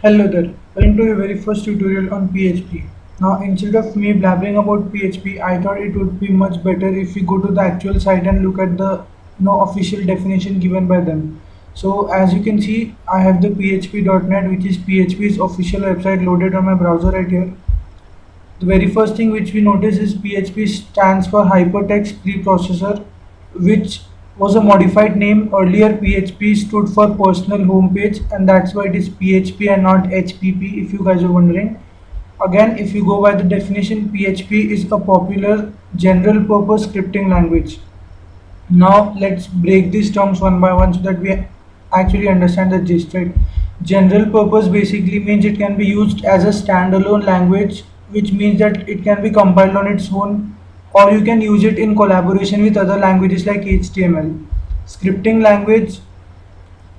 Hello there, welcome to your very first tutorial on PHP. Now instead of me blabbering about PHP, I thought it would be much better if we go to the actual site and look at the official definition given by them. So as you can see, I have the php.net, which is PHP's official website, loaded on my browser right here. The very first thing which we notice is PHP stands for Hypertext Preprocessor, which was a modified name. Earlier, PHP stood for Personal Homepage, and that's why it is PHP and not HPP, if you guys are wondering. Again, if you go by the definition, PHP is a popular general purpose scripting language. Now let's break these terms one by one so that we actually understand the gist, right? General purpose basically means it can be used as a standalone language, which means that it can be compiled on its own, or you can use it in collaboration with other languages like HTML. Scripting language.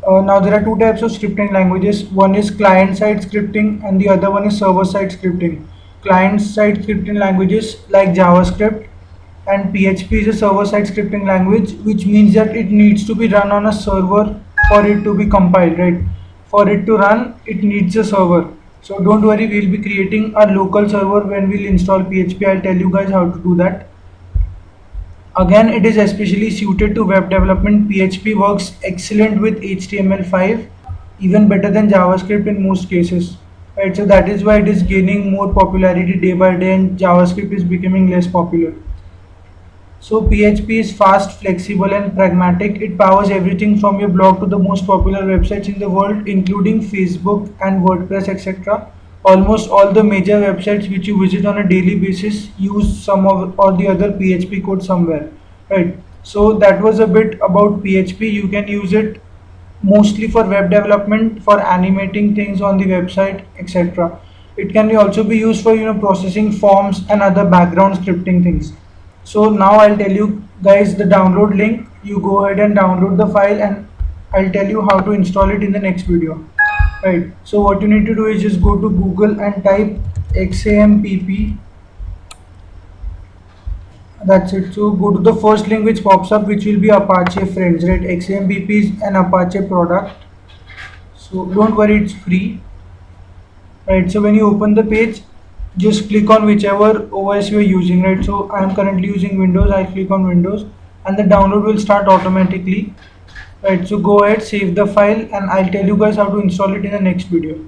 Now there are two types of scripting languages. One is client-side scripting and the other one is server-side scripting. Client-side scripting languages like JavaScript and PHP is a server-side scripting language, which means that it needs to be run on a server for it to be compiled, right? For it to run, it needs a server. So don't worry, we'll be creating a local server when we'll install PHP. I'll tell you guys how to do that. Again, it is especially suited to web development. PHP works excellent with HTML5, even better than JavaScript in most cases. Right, so that is why it is gaining more popularity day by day, and JavaScript is becoming less popular. So PHP is fast, flexible, and pragmatic. It powers everything from your blog to the most popular websites in the world, including Facebook and WordPress, etc. Almost all the major websites which you visit on a daily basis use some of or the other PHP code somewhere, right? So that was a bit about PHP. You can use it mostly for web development, for animating things on the website, etc. It can also be used for processing forms and other background scripting things. So now I'll tell you guys the download link. You go ahead and download the file, and I'll tell you how to install it in the next video. Right. So what you need to do is just go to Google and type XAMPP. That's it. So go to the first link which pops up, which will be Apache Friends, right? XAMPP is an Apache product. So don't worry, it's free. Right. So when you open the page, just click on whichever OS you are using, right? So I am currently using Windows. I click on Windows, and the download will start automatically. Right. So go ahead, save the file, and I'll tell you guys how to install it in the next video.